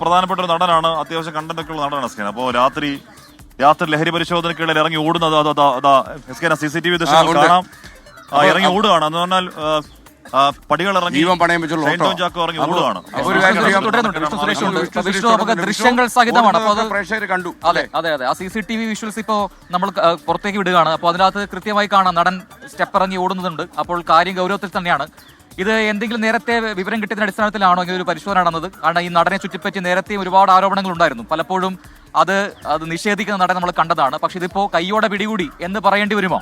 പ്രധാനപ്പെട്ട ഒരു നടനാണ്, അത്യാവശ്യം കണ്ടന്റ് ഉള്ള നടനാണ് എസ്കേൻ. അപ്പോൾ രാത്രി ലഹരി പരിശോധനയ്ക്കിടയിൽ ഇറങ്ങി ഓടുന്നത് എസ്കേൻ CCTV ദൃശ്യങ്ങൾ കാണാം. ഇറങ്ങി ഓടുകയാണ് എന്ന് പറഞ്ഞാൽ പടികൾ ഇറങ്ങി ചാക്കോ ഇറങ്ങി ഓടുകയാണ്. ദൃശ്യങ്ങൾ സഹിതമാണ്. പ്രേക്ഷകർ കണ്ടു. അതെ അതെ അതെ, ആ CCTV വിഷ്വൽസ് ഇപ്പോ നമ്മൾ പുറത്തേക്ക് വിടുകയാണ്. അപ്പോൾ അതിനകത്ത് കൃത്യമായി കാണാം നടൻ സ്റ്റെപ്പ് ഇറങ്ങി ഓടുന്നുണ്ട്. അപ്പോൾ കാര്യം ഗൗരവത്തിൽ തന്നെയാണ്. ഇത് എന്തെങ്കിലും നേരത്തെ വിവരം കിട്ടിയതിന്റെ അടിസ്ഥാനത്തിലാണോ ഇങ്ങനെ ഒരു പരിശോധന നടന്നത്? കാരണം ഈ നടനെ ചുറ്റിപ്പറ്റി നേരത്തെയും ഒരുപാട് ആരോപണങ്ങൾ ഉണ്ടായിരുന്നു. പലപ്പോഴും അത് നിഷേധിക്കുന്ന നടൻ നമ്മൾ കണ്ടതാണ്. പക്ഷെ ഇതിപ്പോ കൈയോടെ പിടികൂടി എന്ന് പറയേണ്ടി വരുമോ?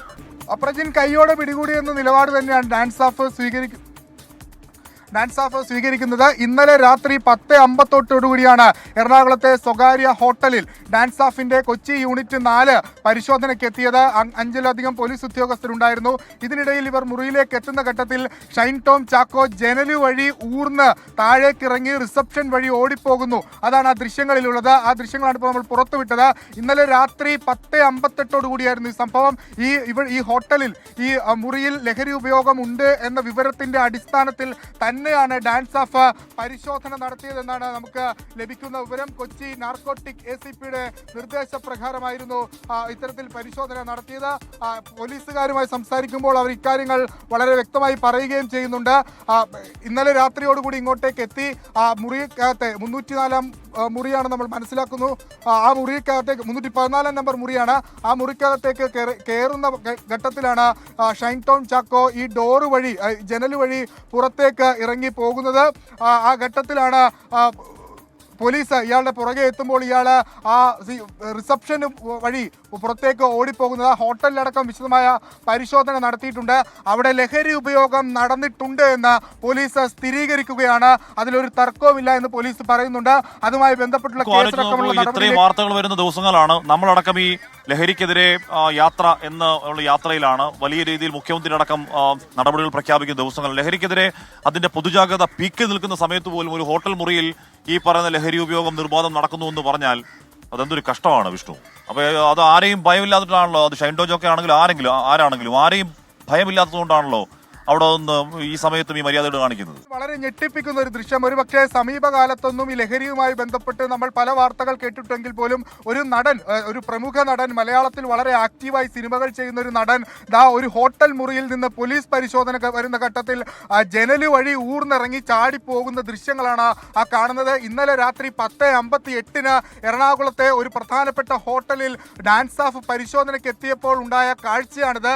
അപ്രജിൻ കൈയോടെ പിടികൂടി എന്ന നിലപാട് തന്നെയാണ് ഡാൻസ് ഓഫ് സ്വീകരിക്കുന്നത്. ഇന്നലെ രാത്രി 10:58 എറണാകുളത്തെ സ്വകാര്യ ഹോട്ടലിൽ ഡാൻസ് ഓഫിന്റെ കൊച്ചി യൂണിറ്റ് 4 പരിശോധനയ്ക്ക് എത്തിയത്. 5ലധികം പോലീസ് ഉദ്യോഗസ്ഥരുണ്ടായിരുന്നു. ഇതിനിടയിൽ ഇവർ മുറിയിലേക്ക് എത്തുന്ന ഘട്ടത്തിൽ ഷൈൻ ടോം ചാക്കോ ജനല് വഴി ഊർന്ന് താഴേക്കിറങ്ങി റിസപ്ഷൻ വഴി ഓടിപ്പോകുന്നു. അതാണ് ആ ദൃശ്യങ്ങളിലുള്ളത്. ആ ദൃശ്യങ്ങളാണ് ഇപ്പോൾ നമ്മൾ പുറത്തുവിട്ടത്. ഇന്നലെ രാത്രി 10:58 ഈ സംഭവം. ഈ ഹോട്ടലിൽ ഈ മുറിയിൽ ലഹരി ഉപയോഗം ഉണ്ട് എന്ന വിവരത്തിന്റെ അടിസ്ഥാനത്തിൽ തന്നെയാണ് ഡാൻസ് ഓഫ് പരിശോധന നടത്തിയതെന്നാണ് നമുക്ക് ലഭിക്കുന്ന വിവരം. കൊച്ചി നാർക്കോട്ടിക് ACPയുടെ നിർദ്ദേശപ്രകാരമായിരുന്നു ഇത്തരത്തിൽ പരിശോധന നടത്തിയത്. പോലീസുകാരുമായി സംസാരിക്കുമ്പോൾ അവർ ഇക്കാര്യങ്ങൾ വളരെ വ്യക്തമായി പറയുകയും ചെയ്യുന്നുണ്ട്. ഇന്നലെ രാത്രിയോടുകൂടി ഇങ്ങോട്ടേക്ക് എത്തി. മുറിക്കകത്തെ 304 മുറിയാണ് നമ്മൾ മനസ്സിലാക്കുന്നു. ആ മുറിക്കകത്തേക്ക് 314 നമ്പർ മുറിയാണ്. ആ മുറിക്കകത്തേക്ക് കയറുന്ന ഘട്ടത്തിലാണ് ഷൈൻ ടോം ചാക്കോ ഈ ഡോറ് വഴി ജനൽ വഴി പുറത്തേക്ക് ഇറങ്ങി പോകുന്നത്. ആ ഘട്ടത്തിലാണ് പോലീസ് ഇയാളുടെ പുറകെ എത്തുമ്പോൾ ഇയാൾ ആ റിസപ്ഷൻ വഴി പുറത്തേക്ക് ഓടിപ്പോകുന്നത്. ഹോട്ടലിലടക്കം വിശദമായ പരിശോധന നടത്തിയിട്ടുണ്ട്. അവിടെ ലഹരി ഉപയോഗം നടന്നിട്ടുണ്ട് എന്ന് പോലീസ് സ്ഥിരീകരിക്കുകയാണ്. അതിലൊരു തർക്കവുമില്ല എന്ന് പോലീസ് പറയുന്നുണ്ട്. അതുമായി ബന്ധപ്പെട്ടുള്ള ഇത്രയും വാർത്തകൾ വരുന്ന ദിവസങ്ങളാണ്. നമ്മളടക്കം ഈ ലഹരിക്കെതിരെ യാത്ര എന്നുള്ള യാത്രയിലാണ്. വലിയ രീതിയിൽ മുഖ്യമന്ത്രി അടക്കം നടപടികൾ പ്രഖ്യാപിക്കുന്ന ദിവസങ്ങൾ. ലഹരിക്കെതിരെ അതിന്റെ പൊതുജാഗ്രത പീക്കിൽ നിൽക്കുന്ന സമയത്ത് പോലും ഒരു ഹോട്ടൽ മുറിയിൽ ഈ പറയുന്ന ലഹരി ഉപയോഗം നിർബാധം നടക്കുന്നു എന്ന് പറഞ്ഞാൽ അതെന്തൊരു കഷ്ടമാണ് വിഷ്ണു. അപ്പൊ അത് ആരെയും ഭയമില്ലാത്തിട്ടാണല്ലോ, അത് ഷൈൻ ടോം ചാക്കോ ആണെങ്കിലും ആരാണെങ്കിലും ആരെയും ഭയമില്ലാത്തതുകൊണ്ടാണല്ലോ അവിടെ നിന്ന് ഈ സമയത്തും ഈ മര്യാദകൾ കാണിക്കുന്നത്. വളരെ ഞെട്ടിപ്പിക്കുന്ന ഒരു ദൃശ്യം. ഒരുപക്ഷെ സമീപകാലത്തൊന്നും ഈ ലഹരിയുമായി ബന്ധപ്പെട്ട് നമ്മൾ പല വാർത്തകൾ കേട്ടിട്ടെങ്കിൽ പോലും ഒരു പ്രമുഖ നടൻ, മലയാളത്തിൽ വളരെ ആക്റ്റീവായി സിനിമകൾ ചെയ്യുന്ന ഒരു നടൻ ഒരു ഹോട്ടൽ മുറിയിൽ നിന്ന് പോലീസ് പരിശോധന വരുന്ന ഘട്ടത്തിൽ ജനല് വഴി ഊർന്നിറങ്ങി ചാടിപ്പോകുന്ന ദൃശ്യങ്ങളാണ് ആ കാണുന്നത്. ഇന്നലെ രാത്രി 10:58 എറണാകുളത്തെ ഒരു പ്രധാനപ്പെട്ട ഹോട്ടലിൽ ഡാൻസ് ഓഫ് പരിശോധനയ്ക്ക് എത്തിയപ്പോൾ ഉണ്ടായ കാഴ്ചയാണിത്.